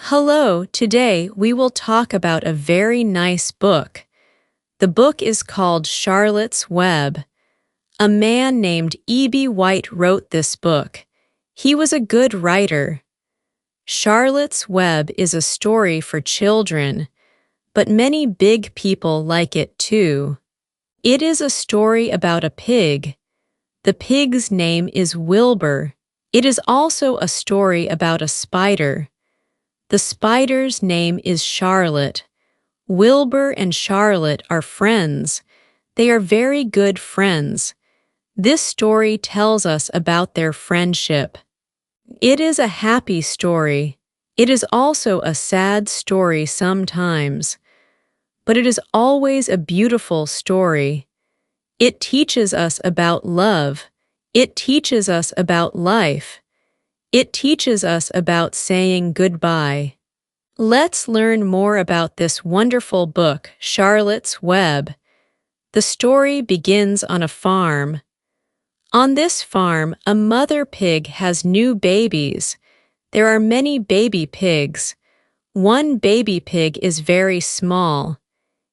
Hello, today we will talk about a very nice book. The book is called Charlotte's Web. A man named E.B. White wrote this book. He was a good writer. Charlotte's Web is a story for children, but many big people like it too. It is a story about a pig. The pig's name is Wilbur. It is also a story about a spider. The spider's name is Charlotte. Wilbur and Charlotte are friends. They are very good friends. This story tells us about their friendship. It is a happy story. It is also a sad story sometimes. But it is always a beautiful story. It teaches us about love. It teaches us about life. It teaches us about saying goodbye. Let's learn more about this wonderful book, Charlotte's Web. The story begins on a farm. On this farm, a mother pig has new babies. There are many baby pigs. One baby pig is very small.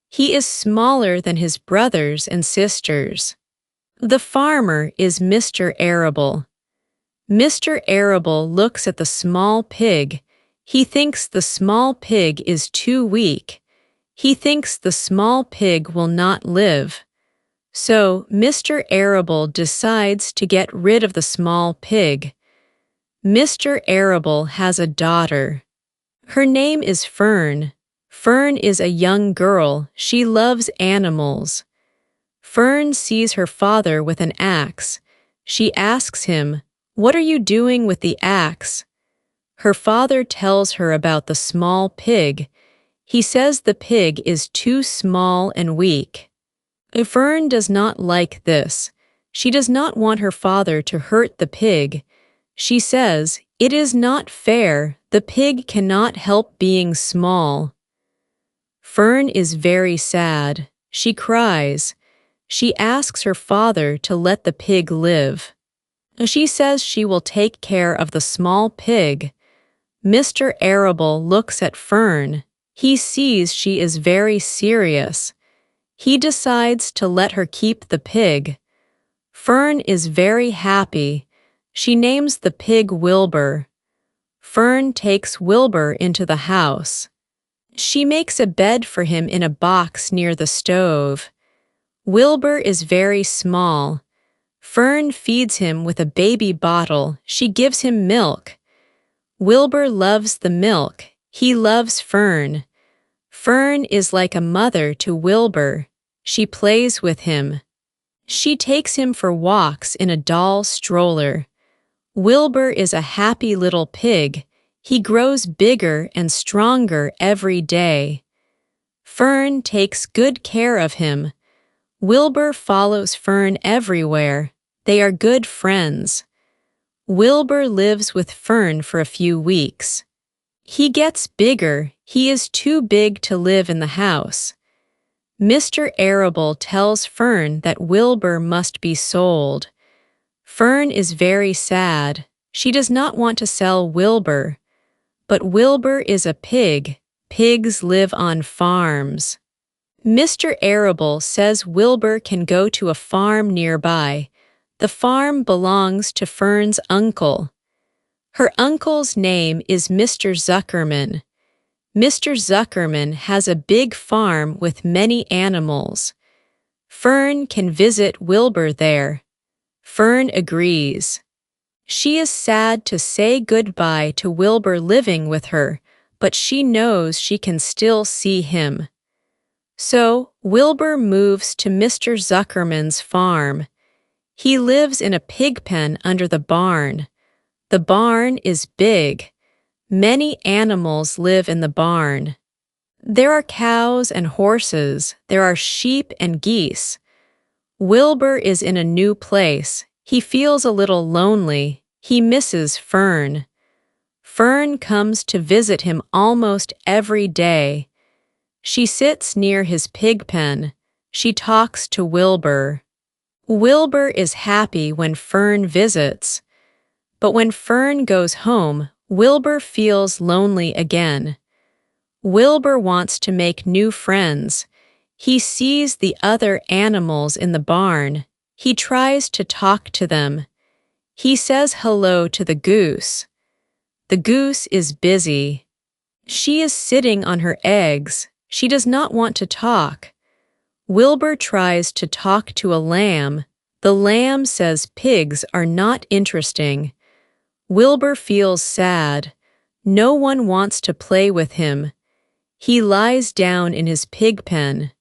He is smaller than his brothers and sisters. The farmer is Mr. Arable. Mr. Arable looks at the small pig. He thinks the small pig is too weak. He thinks the small pig will not live. So Mr. Arable decides to get rid of the small pig. Mr. Arable has a daughter. Her name is Fern. Fern is a young girl. She loves animals. Fern sees her father with an axe. She asks him, "What are you doing with the axe?" Her father tells her about the small pig. He says the pig is too small and weak. Fern does not like this. She does not want her father to hurt the pig. She says, "It is not fair. The pig cannot help being small." Fern is very sad. She cries. She asks her father to let the pig live. She says she will take care of the small pig. Mr. Arable looks at Fern. He sees she is very serious. He decides to let her keep the pig. Fern is very happy. She names the pig Wilbur. Fern takes Wilbur into the house. She makes a bed for him in a box near the stove. Wilbur is very small. Fern feeds him with a baby bottle. She gives him milk. Wilbur loves the milk. He loves Fern. Fern is like a mother to Wilbur. She plays with him. She takes him for walks in a doll stroller. Wilbur is a happy little pig. He grows bigger and stronger every day. Fern takes good care of him. Wilbur follows Fern everywhere. They are good friends. Wilbur lives with Fern for a few weeks. He gets bigger. He is too big to live in the house. Mr. Arable tells Fern that Wilbur must be sold. Fern is very sad. She does not want to sell Wilbur. But Wilbur is a pig. Pigs live on farms. Mr. Arable says Wilbur can go to a farm nearby. The farm belongs to Fern's uncle. Her uncle's name is Mr. Zuckerman. Mr. Zuckerman has a big farm with many animals. Fern can visit Wilbur there. Fern agrees. She is sad to say goodbye to Wilbur living with her, but she knows she can still see him. So, Wilbur moves to Mr. Zuckerman's farm. He lives in a pig pen under the barn. The barn is big. Many animals live in the barn. There are cows and horses. There are sheep and geese. Wilbur is in a new place. He feels a little lonely. He misses Fern. Fern comes to visit him almost every day. She sits near his pig pen. She talks to Wilbur. Wilbur is happy when Fern visits. But when Fern goes home, Wilbur feels lonely again. Wilbur wants to make new friends. He sees the other animals in the barn. He tries to talk to them. He says hello to the goose. The goose is busy. She is sitting on her eggs. She does not want to talk. Wilbur tries to talk to a lamb. The lamb says pigs are not interesting. Wilbur feels sad. No one wants to play with him. He lies down in his pig pen.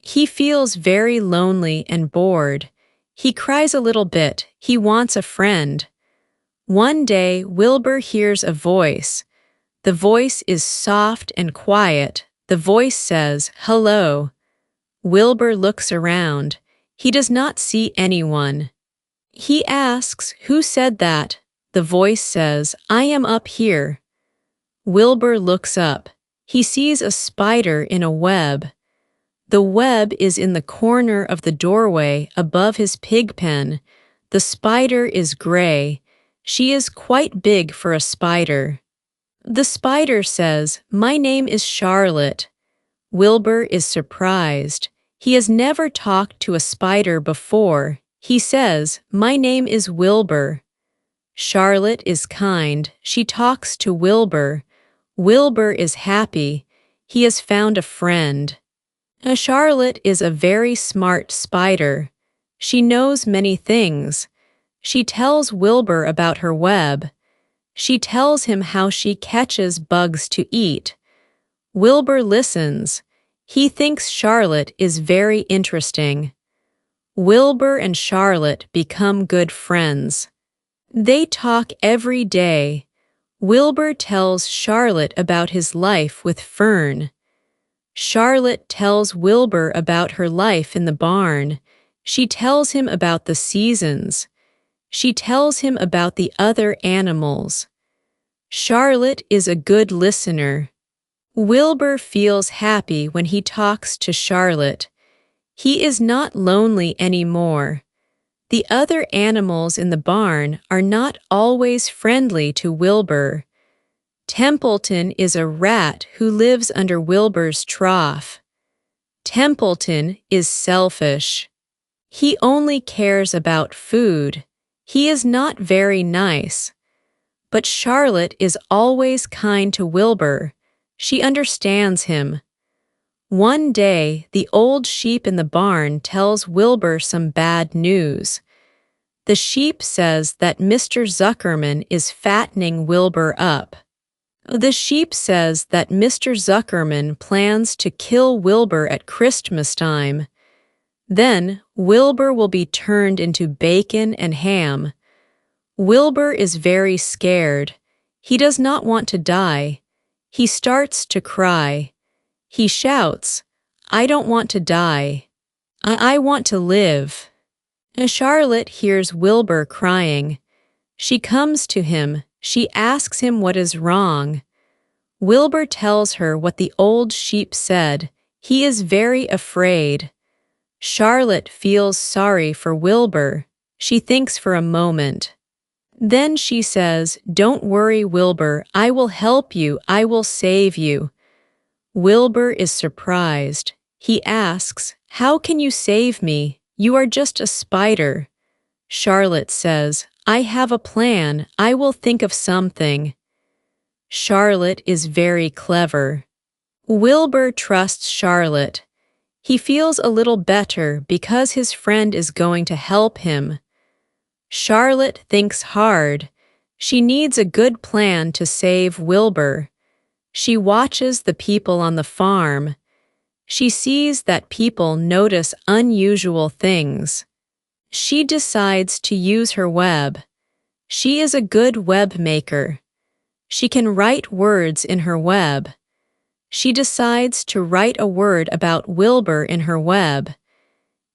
He feels very lonely and bored. He cries a little bit. He wants a friend. One day, Wilbur hears a voice. The voice is soft and quiet. The voice says, "Hello." Wilbur looks around. He does not see anyone. He asks, "Who said that?" The voice says, "I am up here." Wilbur looks up. He sees a spider in a web. The web is in the corner of the doorway above his pig pen. The spider is gray. She is quite big for a spider. The spider says, "My name is Charlotte." Wilbur is surprised. He has never talked to a spider before. He says, "My name is Wilbur." Charlotte is kind. She talks to Wilbur. Wilbur is happy. He has found a friend. Charlotte is a very smart spider. She knows many things. She tells Wilbur about her web. She tells him how she catches bugs to eat. Wilbur listens. He thinks Charlotte is very interesting. Wilbur and Charlotte become good friends. They talk every day. Wilbur tells Charlotte about his life with Fern. Charlotte tells Wilbur about her life in the barn. She tells him about the seasons. She tells him about the other animals. Charlotte is a good listener. Wilbur feels happy when he talks to Charlotte. He is not lonely anymore. The other animals in the barn are not always friendly to Wilbur. Templeton is a rat who lives under Wilbur's trough. Templeton is selfish. He only cares about food. He is not very nice. But Charlotte is always kind to Wilbur. She understands him. One day, the old sheep in the barn tells Wilbur some bad news. The sheep says that Mr. Zuckerman is fattening Wilbur up. The sheep says that Mr. Zuckerman plans to kill Wilbur at Christmas time. Then, Wilbur will be turned into bacon and ham. Wilbur is very scared. He does not want to die. He starts to cry. He shouts, "I don't want to die. I want to live." Charlotte hears Wilbur crying. She comes to him. She asks him what is wrong. Wilbur tells her what the old sheep said. He is very afraid. Charlotte feels sorry for Wilbur. She thinks for a moment. Then she says, "Don't worry, Wilbur. I will help you. I will save you." Wilbur is surprised. He asks, "How can you save me? You are just a spider." Charlotte says, "I have a plan. I will think of something." Charlotte is very clever. Wilbur trusts Charlotte. He feels a little better because his friend is going to help him. Charlotte thinks hard. She needs a good plan to save Wilbur. She watches the people on the farm. She sees that people notice unusual things. She decides to use her web. She is a good web maker. She can write words in her web. She decides to write a word about Wilbur in her web.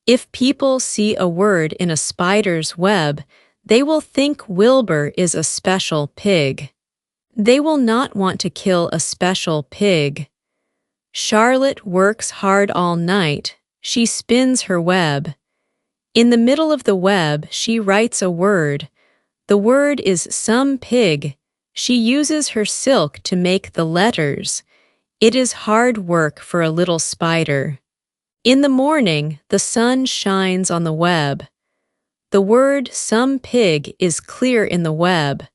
If people see a word in a spider's web, they will think Wilbur is a special pig. They will not want to kill a special pig. Charlotte works hard all night. She spins her web. In the middle of the web, she writes a word. The word is some pig. She uses her silk to make the letters. It is hard work for a little spider. In the morning, the sun shines on the web. The word "some pig" is clear in the web.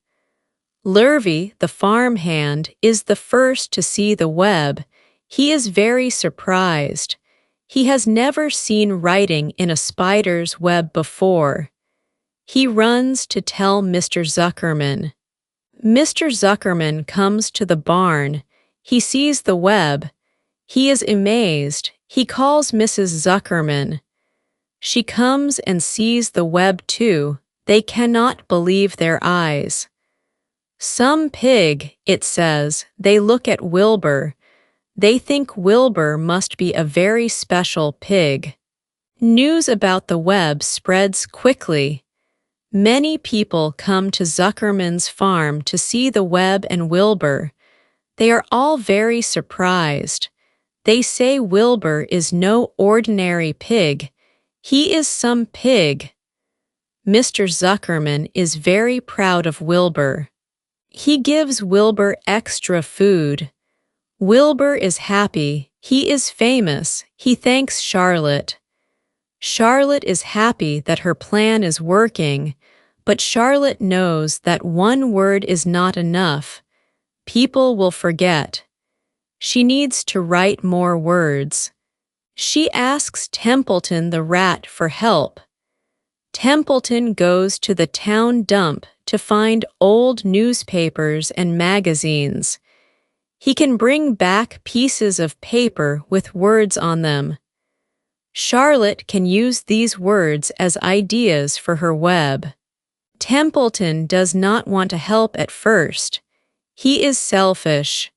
Lurvy, the farm hand, is the first to see the web. He is very surprised. He has never seen writing in a spider's web before. He runs to tell Mr. Zuckerman. Mr. Zuckerman comes to the barn. He sees the web. He is amazed. He calls Mrs. Zuckerman. She comes and sees the web too. They cannot believe their eyes. "Some pig," it says. They look at Wilbur. They think Wilbur must be a very special pig. News about the web spreads quickly. Many people come to Zuckerman's farm to see the web and Wilbur. They are all very surprised. They say Wilbur is no ordinary pig. He is some pig. Mr. Zuckerman is very proud of Wilbur. He gives Wilbur extra food. Wilbur is happy. He is famous. He thanks Charlotte. Charlotte is happy that her plan is working, but Charlotte knows that one word is not enough. People will forget. She needs to write more words. She asks Templeton the rat for help. Templeton goes to the town dump to find old newspapers and magazines. He can bring back pieces of paper with words on them. Charlotte can use these words as ideas for her web. Templeton does not want to help at first. He is selfish.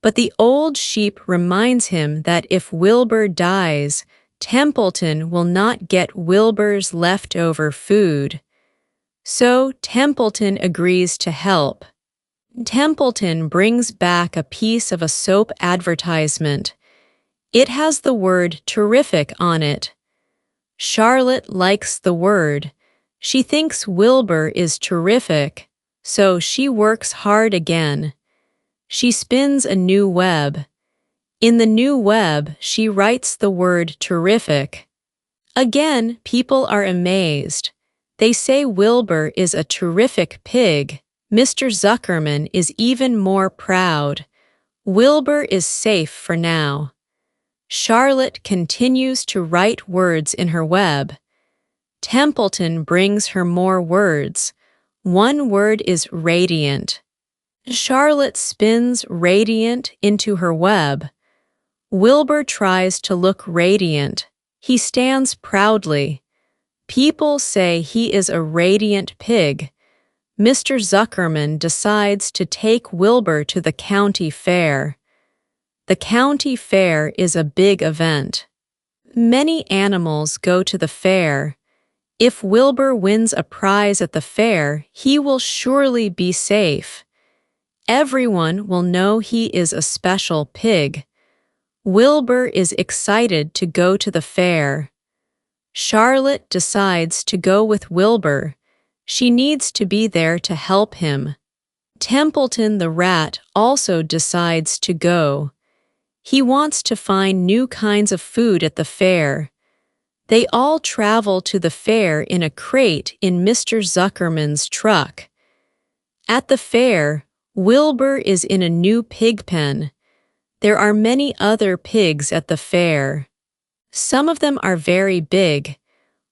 But the old sheep reminds him that if Wilbur dies, Templeton will not get Wilbur's leftover food. So Templeton agrees to help. Templeton brings back a piece of a soap advertisement. It has the word "terrific" on it. Charlotte likes the word. She thinks Wilbur is terrific, so she works hard again. She spins a new web. In the new web, she writes the word "terrific." Again, people are amazed. They say Wilbur is a terrific pig. Mr. Zuckerman is even more proud. Wilbur is safe for now. Charlotte continues to write words in her web. Templeton brings her more words. One word is radiant. Charlotte spins radiant into her web. Wilbur tries to look radiant. He stands proudly. People say he is a radiant pig. Mr. Zuckerman decides to take Wilbur to the county fair. The county fair is a big event. Many animals go to the fair. If Wilbur wins a prize at the fair, he will surely be safe. Everyone will know he is a special pig. Wilbur is excited to go to the fair. Charlotte decides to go with Wilbur. She needs to be there to help him. Templeton the rat also decides to go. He wants to find new kinds of food at the fair. They all travel to the fair in a crate in Mr. Zuckerman's truck. At the fair, Wilbur is in a new pig pen. There are many other pigs at the fair. Some of them are very big.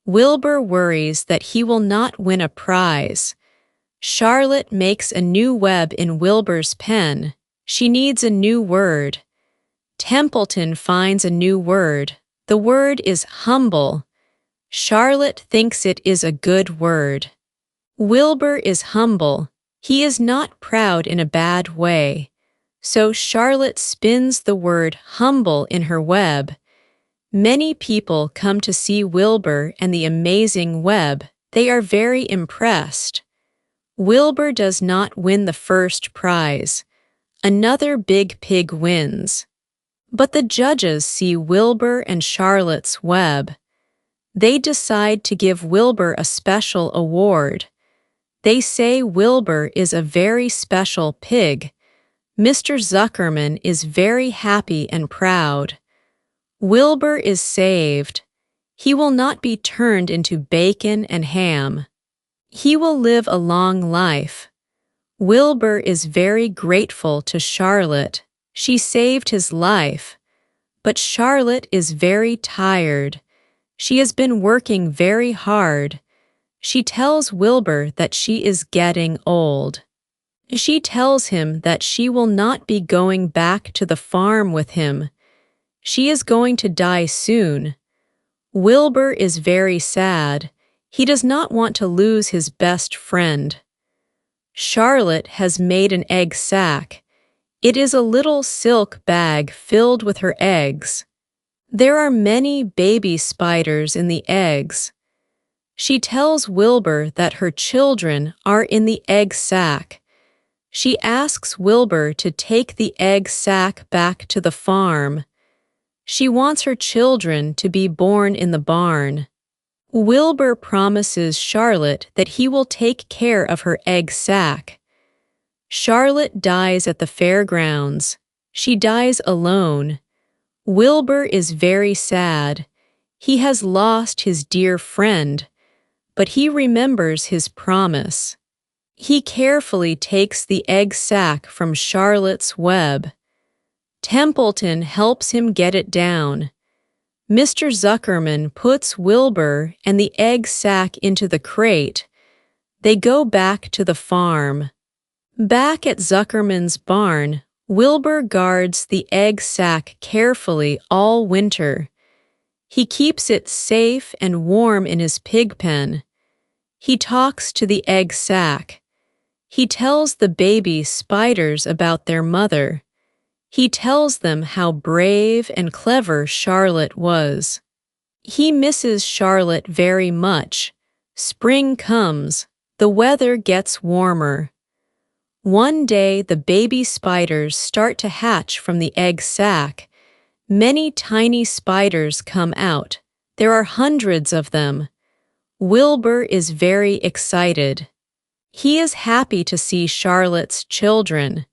Wilbur worries that he will not win a prize. Charlotte makes a new web in Wilbur's pen. She needs a new word. Templeton finds a new word. The word is humble. Charlotte thinks it is a good word. Wilbur is humble. He is not proud in a bad way. So Charlotte spins the word humble in her web. Many people come to see Wilbur and the amazing web. They are very impressed. Wilbur does not win the first prize. Another big pig wins. But the judges see Wilbur and Charlotte's web. They decide to give Wilbur a special award. They say Wilbur is a very special pig. Mr. Zuckerman is very happy and proud. Wilbur is saved. He will not be turned into bacon and ham. He will live a long life. Wilbur is very grateful to Charlotte. She saved his life. But Charlotte is very tired. She has been working very hard. She tells Wilbur that she is getting old. She tells him that she will not be going back to the farm with him. She is going to die soon. Wilbur is very sad. He does not want to lose his best friend. Charlotte has made an egg sack. It is a little silk bag filled with her eggs. There are many baby spiders in the eggs. She tells Wilbur that her children are in the egg sack. She asks Wilbur to take the egg sack back to the farm. She wants her children to be born in the barn. Wilbur promises Charlotte that he will take care of her egg sack. Charlotte dies at the fairgrounds. She dies alone. Wilbur is very sad. He has lost his dear friend, but he remembers his promise. He carefully takes the egg sack from Charlotte's web. Templeton helps him get it down. Mr. Zuckerman puts Wilbur and the egg sack into the crate. They go back to the farm. Back at Zuckerman's barn, Wilbur guards the egg sack carefully all winter. He keeps it safe and warm in his pig pen. He talks to the egg sack. He tells the baby spiders about their mother. He tells them how brave and clever Charlotte was. He misses Charlotte very much. Spring comes. The weather gets warmer. One day the baby spiders start to hatch from the egg sack. Many tiny spiders come out. There are hundreds of them. Wilbur is very excited. He is happy to see Charlotte's children.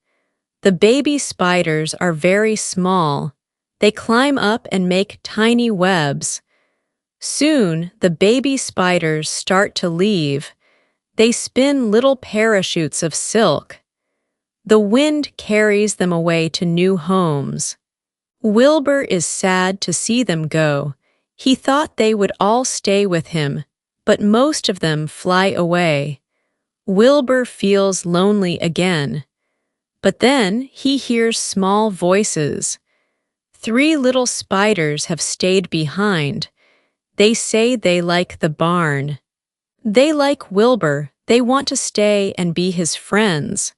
The baby spiders are very small. They climb up and make tiny webs. Soon, the baby spiders start to leave. They spin little parachutes of silk. The wind carries them away to new homes. Wilbur is sad to see them go. He thought they would all stay with him, but most of them fly away. Wilbur feels lonely again. But then he hears small voices. 3 little spiders have stayed behind. They say they like the barn. They like Wilbur. They want to stay and be his friends.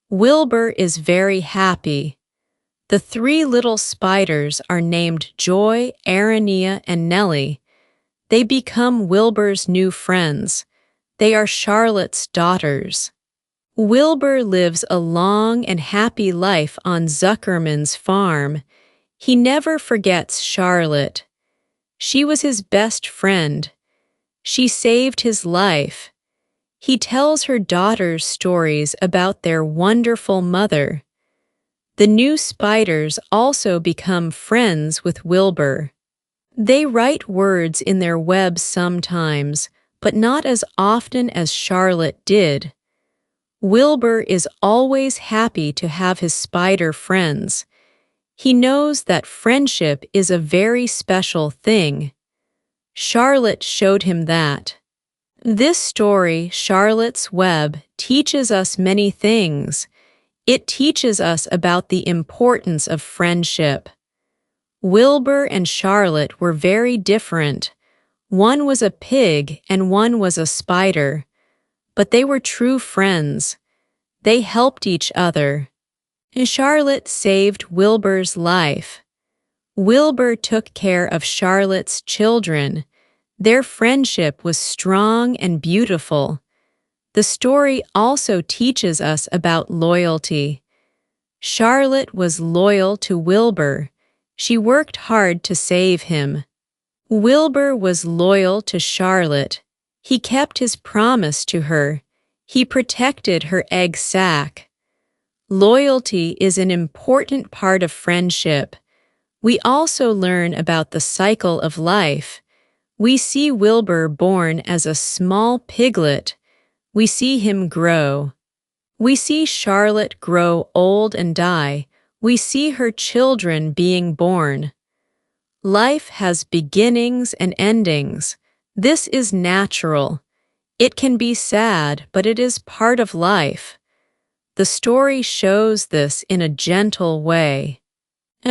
Wilbur is very happy. The 3 little spiders are named Joy, Aranea, and Nellie. They become Wilbur's new friends. They are Charlotte's daughters. Wilbur lives a long and happy life on Zuckerman's farm. He never forgets Charlotte. She was his best friend. She saved his life. He tells her daughters stories about their wonderful mother. The new spiders also become friends with Wilbur. They write words in their webs sometimes, but not as often as Charlotte did. Wilbur is always happy to have his spider friends. He knows that friendship is a very special thing. Charlotte showed him that. This story, Charlotte's Web, teaches us many things. It teaches us about the importance of friendship. Wilbur and Charlotte were very different. One was a pig and one was a spider. But they were true friends. They helped each other. Charlotte saved Wilbur's life. Wilbur took care of Charlotte's children. Their friendship was strong and beautiful. The story also teaches us about loyalty. Charlotte was loyal to Wilbur. She worked hard to save him. Wilbur was loyal to Charlotte. He kept his promise to her. He protected her egg sac. Loyalty is an important part of friendship. We also learn about the cycle of life. We see Wilbur born as a small piglet. We see him grow. We see Charlotte grow old and die. We see her children being born. Life has beginnings and endings. This is natural. It can be sad, but it is part of life. The story shows this in a gentle way.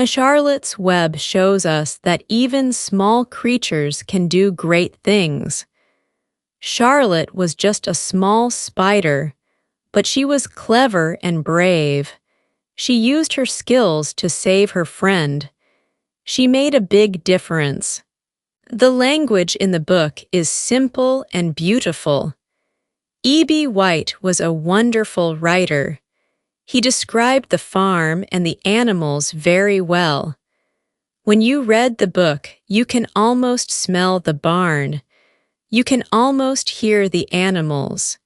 Charlotte's Web shows us that even small creatures can do great things. Charlotte was just a small spider, but she was clever and brave. She used her skills to save her friend. She made a big difference. The language in the book is simple and beautiful. E.B. White was a wonderful writer. He described the farm and the animals very well. When you read the book, you can almost smell the barn. You can almost hear the animals.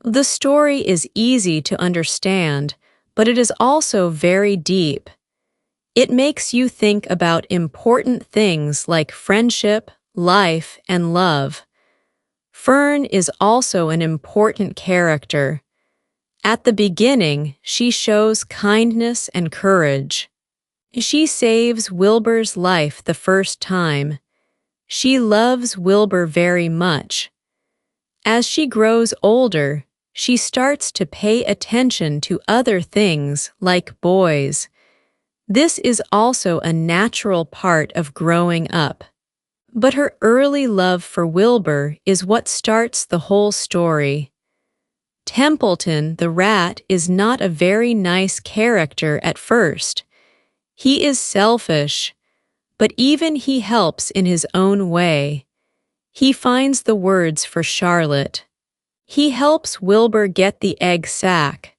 The story is easy to understand, but it is also very deep. It makes you think about important things like friendship, life, and love. Fern is also an important character. At the beginning, she shows kindness and courage. She saves Wilbur's life the first time. She loves Wilbur very much. As she grows older, she starts to pay attention to other things like boys. This is also a natural part of growing up. But her early love for Wilbur is what starts the whole story. Templeton the rat is not a very nice character at first. He is selfish, but even he helps in his own way. He finds the words for Charlotte. He helps Wilbur get the egg sac.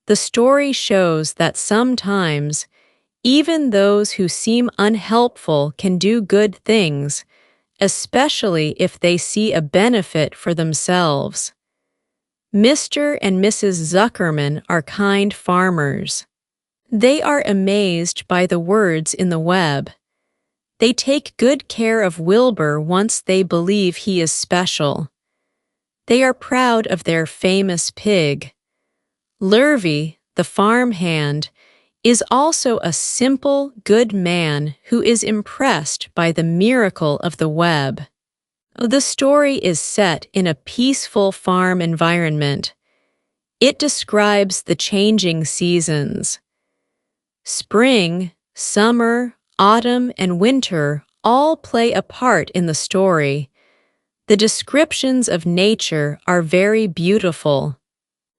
The story shows that sometimes, even those who seem unhelpful can do good things, especially if they see a benefit for themselves. Mr. and Mrs. Zuckerman are kind farmers. They are amazed by the words in the web. They take good care of Wilbur once they believe he is special. They are proud of their famous pig. Lurvy, the farmhand, is also a simple, good man who is impressed by the miracle of the web. The story is set in a peaceful farm environment. It describes the changing seasons. Spring, summer, autumn, and winter all play a part in the story. The descriptions of nature are very beautiful.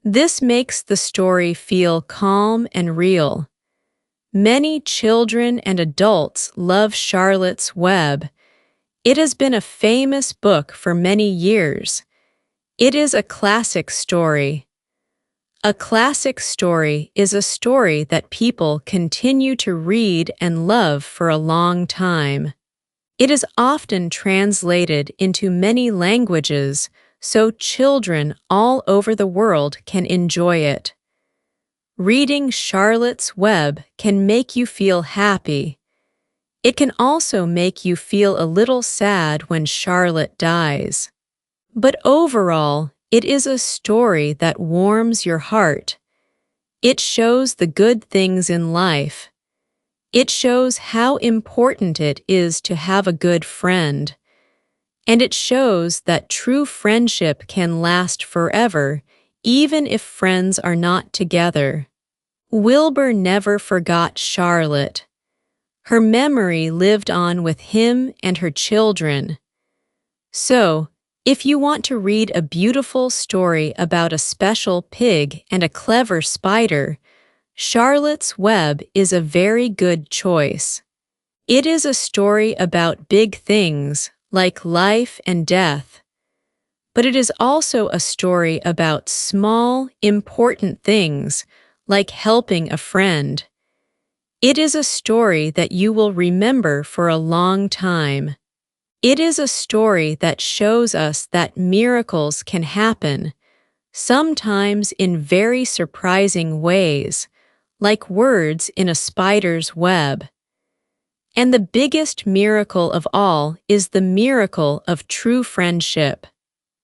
This makes the story feel calm and real. Many children and adults love Charlotte's Web. It has been a famous book for many years. It is a classic story. A classic story is a story that people continue to read and love for a long time. It is often translated into many languages, so children all over the world can enjoy it. Reading Charlotte's Web can make you feel happy. It can also make you feel a little sad when Charlotte dies. But overall, it is a story that warms your heart. It shows the good things in life. It shows how important it is to have a good friend. And it shows that true friendship can last forever, even if friends are not together. Wilbur never forgot Charlotte. Her memory lived on with him and her children. So, if you want to read a beautiful story about a special pig and a clever spider, Charlotte's Web is a very good choice. It is a story about big things, like life and death. But it is also a story about small, important things, like helping a friend. It is a story that you will remember for a long time. It is a story that shows us that miracles can happen. sometimes in very surprising ways, like words in a spider's web. And the biggest miracle of all is the miracle of true friendship.